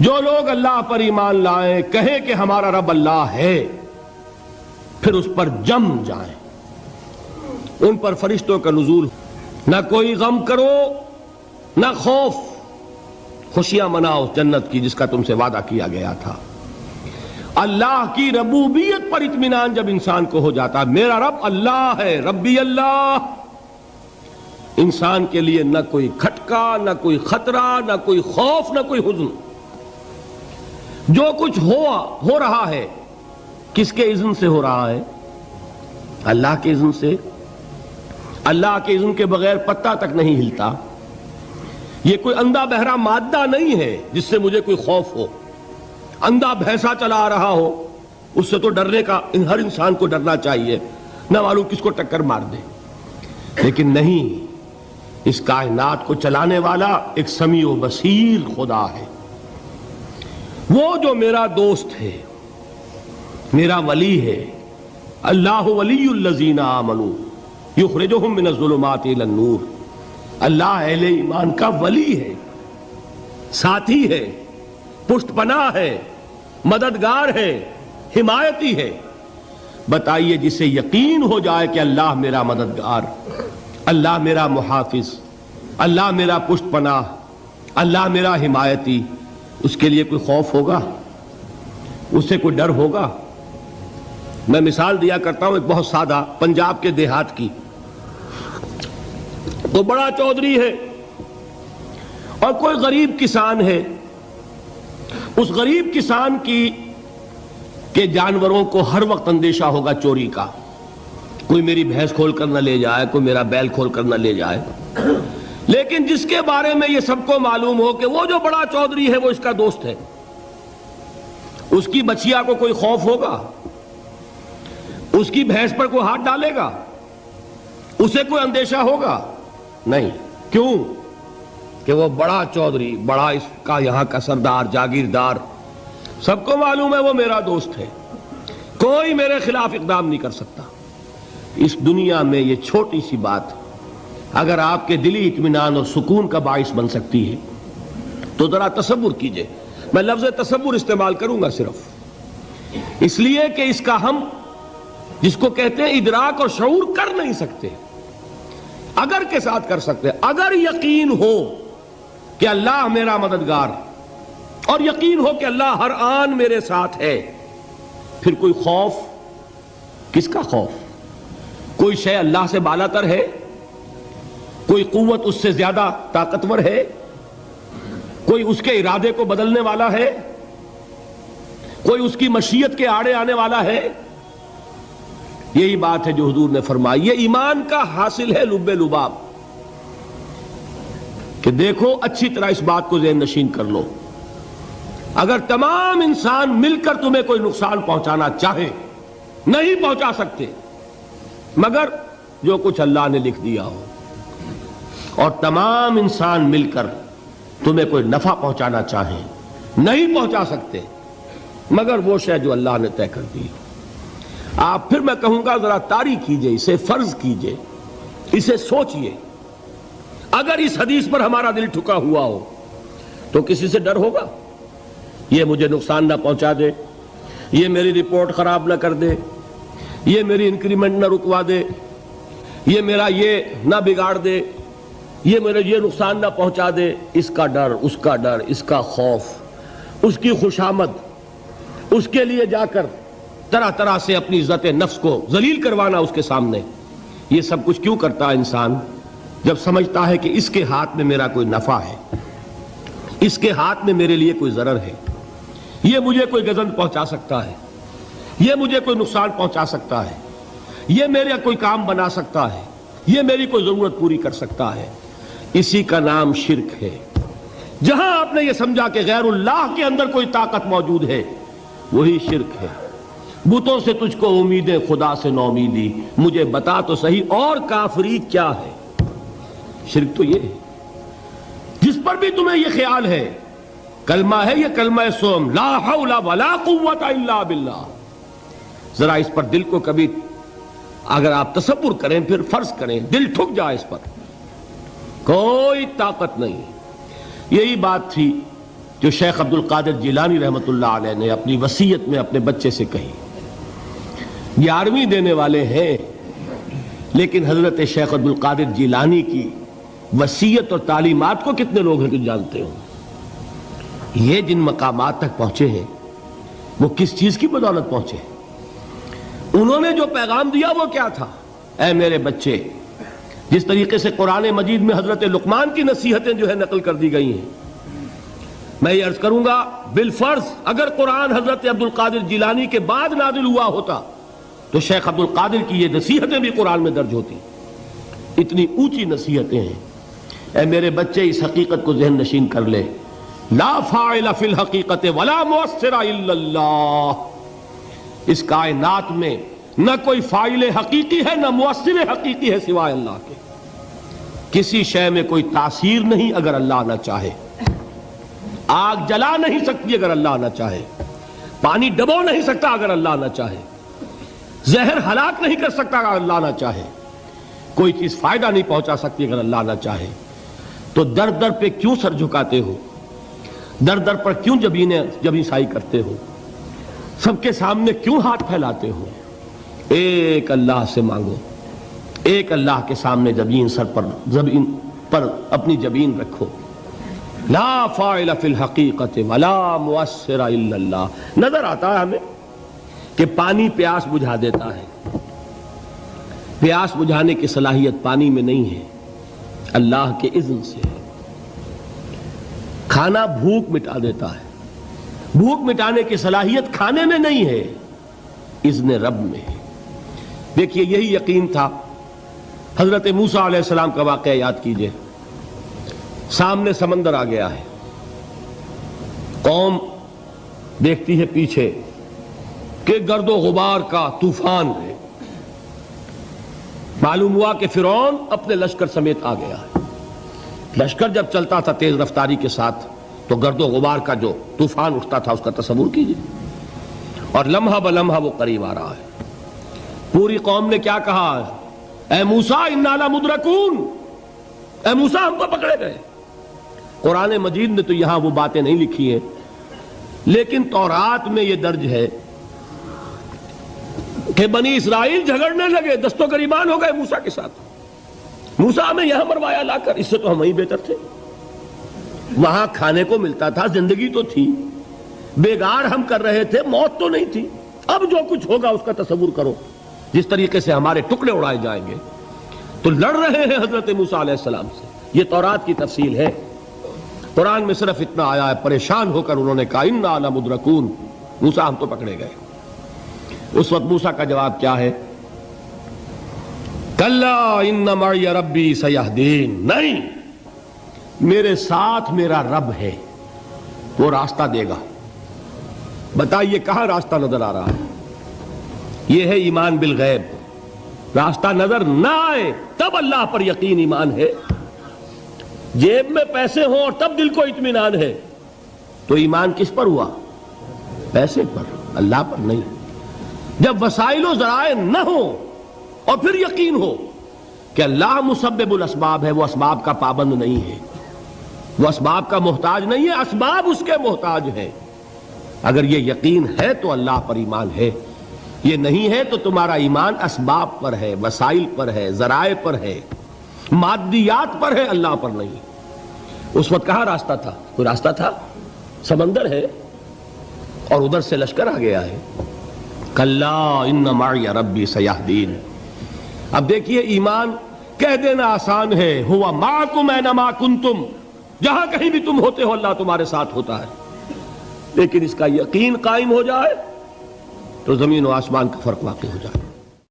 جو لوگ اللہ پر ایمان لائیں، کہیں کہ ہمارا رب اللہ ہے، پھر اس پر جم جائیں، ان پر فرشتوں کا نزول، نہ کوئی غم کرو نہ خوف، خوشیاں مناؤ جنت کی جس کا تم سے وعدہ کیا گیا تھا۔ اللہ کی ربوبیت پر اطمینان جب انسان کو ہو جاتا، میرا رب اللہ ہے، ربی اللہ، انسان کے لیے نہ کوئی کھٹکا، نہ کوئی خطرہ، نہ کوئی خوف، نہ کوئی حزن۔ جو کچھ ہو رہا ہے کس کے اذن سے ہو رہا ہے؟ اللہ کے اذن سے۔ اللہ کے اذن کے بغیر پتہ تک نہیں ہلتا۔ یہ کوئی اندھا بہرا مادہ نہیں ہے جس سے مجھے کوئی خوف ہو۔ اندھا بھینسا چلا آ رہا ہو اس سے تو ڈرنے کا ہر انسان کو ڈرنا چاہیے، نہ معلوم کس کو ٹکر مار دے، لیکن نہیں، اس کائنات کو چلانے والا ایک سمیع و بصیر خدا ہے۔ وہ جو میرا دوست ہے، میرا ولی ہے، اللہ ولی الذین آمنوا یخرجہم من الظلمات الی النور، اللہ اہل ایمان کا ولی ہے، ساتھی ہے، پشت پناہ ہے، مددگار ہے، حمایتی ہے۔ بتائیے جسے یقین ہو جائے کہ اللہ میرا مددگار، اللہ میرا محافظ، اللہ میرا پشت پناہ، اللہ میرا حمایتی، اس کے لیے کوئی خوف ہوگا؟ اس سے کوئی ڈر ہوگا؟ میں مثال دیا کرتا ہوں ایک بہت سادہ، پنجاب کے دیہات کی۔ تو بڑا چودھری ہے اور کوئی غریب کسان ہے، اس غریب کسان کے جانوروں کو ہر وقت اندیشہ ہوگا چوری کا، کوئی میری بھینس کھول کر نہ لے جائے، کوئی میرا بیل کھول کر نہ لے جائے۔ لیکن جس کے بارے میں یہ سب کو معلوم ہو کہ وہ جو بڑا چودھری ہے وہ اس کا دوست ہے، اس کی بچیا کو کوئی خوف ہوگا؟ اس کی بھینس پر کوئی ہاتھ ڈالے گا؟ اسے کوئی اندیشہ ہوگا؟ نہیں۔ کیوں؟ کہ وہ بڑا چودھری، بڑا اس کا یہاں کا سردار، جاگیردار، سب کو معلوم ہے وہ میرا دوست ہے، کوئی میرے خلاف اقدام نہیں کر سکتا۔ اس دنیا میں یہ چھوٹی سی بات اگر آپ کے دلی اطمینان اور سکون کا باعث بن سکتی ہے تو ذرا تصور کیجئے۔ میں لفظ تصور استعمال کروں گا صرف اس لیے کہ اس کا ہم جس کو کہتے ہیں ادراک اور شعور کر نہیں سکتے، اگر کے ساتھ کر سکتے۔ اگر یقین ہو کہ اللہ میرا مددگار اور یقین ہو کہ اللہ ہر آن میرے ساتھ ہے، پھر کوئی خوف، کس کا خوف؟ کوئی شے اللہ سے بالا تر ہے؟ کوئی قوت اس سے زیادہ طاقتور ہے؟ کوئی اس کے ارادے کو بدلنے والا ہے؟ کوئی اس کی مشیت کے آڑے آنے والا ہے؟ یہی بات ہے جو حضور نے فرمائی، یہ ایمان کا حاصل ہے لب لباب، کہ دیکھو اچھی طرح اس بات کو ذہن نشین کر لو، اگر تمام انسان مل کر تمہیں کوئی نقصان پہنچانا چاہے نہیں پہنچا سکتے، مگر جو کچھ اللہ نے لکھ دیا ہو، اور تمام انسان مل کر تمہیں کوئی نفع پہنچانا چاہیں نہیں پہنچا سکتے، مگر وہ شے جو اللہ نے طے کر دی۔ آپ پھر میں کہوں گا ذرا طاری کیجئے، اسے فرض کیجئے، اسے سوچئے، اگر اس حدیث پر ہمارا دل ٹھکا ہوا ہو تو کسی سے ڈر ہوگا؟ یہ مجھے نقصان نہ پہنچا دے، یہ میری رپورٹ خراب نہ کر دے، یہ میری انکریمنٹ نہ رکوا دے، یہ میرا یہ نہ بگاڑ دے، یہ میرے یہ نقصان نہ پہنچا دے۔ اس کا ڈر، اس کا ڈر، اس کا خوف، اس کی خوشامد، اس کے لیے جا کر طرح طرح سے اپنی عزت نفس کو ذلیل کروانا اس کے سامنے، یہ سب کچھ کیوں کرتا ہے انسان؟ جب سمجھتا ہے کہ اس کے ہاتھ میں میرا کوئی نفع ہے، اس کے ہاتھ میں میرے لیے کوئی ضرر ہے، یہ مجھے کوئی گزند پہنچا سکتا ہے، یہ مجھے کوئی نقصان پہنچا سکتا ہے، یہ میرا کوئی کام بنا سکتا ہے، یہ میری کوئی ضرورت پوری کر سکتا ہے، اسی کا نام شرک ہے۔ جہاں آپ نے یہ سمجھا کہ غیر اللہ کے اندر کوئی طاقت موجود ہے، وہی شرک ہے۔ بتوں سے تجھ کو امیدیں، خدا سے نومیدی، مجھے بتا تو صحیح اور کافری کیا ہے؟ شرک تو یہ ہے۔ جس پر بھی تمہیں یہ خیال ہے، کلمہ ہے یہ کلمہ سوم، لا حول ولا قوت الا باللہ، ذرا اس پر دل کو کبھی اگر آپ تصور کریں، پھر فرض کریں، دل ٹھک جائے اس پر، کوئی طاقت نہیں۔ یہی بات تھی جو شیخ عبد القادر جیلانی رحمۃ اللہ علیہ نے اپنی وصیت میں اپنے بچے سے کہی. 11ویں دینے والے ہیں، لیکن حضرت شیخ عبد القادر جیلانی کی وصیت اور تعلیمات کو کتنے لوگ ہیں کہ جانتے ہوں؟ یہ جن مقامات تک پہنچے ہیں وہ کس چیز کی بدولت پہنچے ہیں؟ انہوں نے جو پیغام دیا وہ کیا تھا؟ اے میرے بچے، جس طریقے سے قرآن مجید میں حضرت لقمان کی نصیحتیں جو ہے نقل کر دی گئی ہیں، میں یہ عرض کروں گا بالفرض اگر قرآن حضرت عبد القادر جیلانی کے بعد نازل ہوا ہوتا تو شیخ عبد القادر کی یہ نصیحتیں بھی قرآن میں درج ہوتی. اتنی اونچی نصیحتیں ہیں. اے میرے بچے، اس حقیقت کو ذہن نشین کر لے، لا فاعل فی الحقیقت ولا مؤثر الا اللہ. اس کائنات میں نہ کوئی فاعل حقیقی ہے نہ مؤثر حقیقی ہے سوائے اللہ کے. کسی شے میں کوئی تاثیر نہیں اگر اللہ نہ چاہے. آگ جلا نہیں سکتی اگر اللہ نہ چاہے. پانی ڈبو نہیں سکتا اگر اللہ نہ چاہے. زہر ہلاک نہیں کر سکتا اگر اللہ نہ چاہے. کوئی چیز فائدہ نہیں پہنچا سکتی اگر اللہ نہ چاہے. تو در در پہ کیوں سر جھکاتے ہو؟ در در پر کیوں جبیں سائی کرتے ہو؟ سب کے سامنے کیوں ہاتھ پھیلاتے ہو؟ ایک اللہ سے مانگو. ایک اللہ کے سامنے زمین پر اپنی جبین رکھو. لا فاعل فی الحقیقت ولا مؤثر الا اللہ. نظر آتا ہے ہمیں کہ پانی پیاس بجھا دیتا ہے. پیاس بجھانے کی صلاحیت پانی میں نہیں ہے، اللہ کے اذن سے ہے. کھانا بھوک مٹا دیتا ہے. بھوک مٹانے کی صلاحیت کھانے میں نہیں ہے، اذن رب میں ہے. دیکھیے یہی یقین تھا. حضرت موسیٰ علیہ السلام کا واقعہ یاد کیجئے. سامنے سمندر آ گیا ہے. قوم دیکھتی ہے پیچھے کہ گرد و غبار کا طوفان ہے. معلوم ہوا کہ فرعون اپنے لشکر سمیت آ گیا ہے. لشکر جب چلتا تھا تیز رفتاری کے ساتھ تو گرد و غبار کا جو طوفان اٹھتا تھا اس کا تصور کیجئے. اور لمحہ بلمحہ وہ قریب آ رہا ہے. پوری قوم نے کیا کہا؟ اے موسیٰ انا لمدرکون. اے موسیٰ ہم کو پکڑے گئے. قرآن مجید نے تو یہاں وہ باتیں نہیں لکھی ہیں، لیکن تورات میں یہ درج ہے کہ بنی اسرائیل جھگڑنے لگے، دست و گریبان ہو گئے موسیٰ کے ساتھ. موسیٰ ہمیں یہاں مروایا لا کر، اس سے تو ہم ہی بہتر تھے. وہاں کھانے کو ملتا تھا، زندگی تو تھی، بیگار ہم کر رہے تھے، موت تو نہیں تھی. اب جو کچھ ہوگا اس کا تصور کرو، جس طریقے سے ہمارے ٹکڑے اڑائے جائیں گے. تو لڑ رہے ہیں حضرت موسیٰ علیہ السلام سے. یہ تورات کی تفصیل ہے. قرآن میں صرف اتنا آیا ہے، پریشان ہو کر انہوں نے کہا انا لمدرکون. موسیٰ ہم تو پکڑے گئے. اس وقت موسیٰ کا جواب کیا ہے؟ کلا ان معی ربی سیہدین. نہیں، میرے ساتھ میرا رب ہے، وہ راستہ دے گا. بتائیے کہاں راستہ نظر آ رہا ہے؟ یہ ہے ایمان بالغیب. راستہ نظر نہ آئے تب اللہ پر یقین ایمان ہے. جیب میں پیسے ہوں اور تب دل کو اطمینان ہے تو ایمان کس پر ہوا؟ پیسے پر، اللہ پر نہیں. جب وسائل و ذرائع نہ ہوں اور پھر یقین ہو کہ اللہ مسبب الاسباب ہے، وہ اسباب کا پابند نہیں ہے، وہ اسباب کا محتاج نہیں ہے، اسباب اس کے محتاج ہیں. اگر یہ یقین ہے تو اللہ پر ایمان ہے. یہ نہیں ہے تو تمہارا ایمان اسباب پر ہے، وسائل پر ہے، ذرائع پر ہے، مادیات پر ہے، اللہ پر نہیں. اس وقت کہاں راستہ تھا؟ کوئی راستہ تھا؟ سمندر ہے اور ادھر سے لشکر آ گیا ہے. کلا ان معی ربی سیہدین. اب دیکھیے ایمان کہہ دینا آسان ہے، ہوا معکم اینما کنتم، جہاں کہیں بھی تم ہوتے ہو اللہ تمہارے ساتھ ہوتا ہے. لیکن اس کا یقین قائم ہو جائے تو زمین و آسمان کا فرق واقع ہو جائے.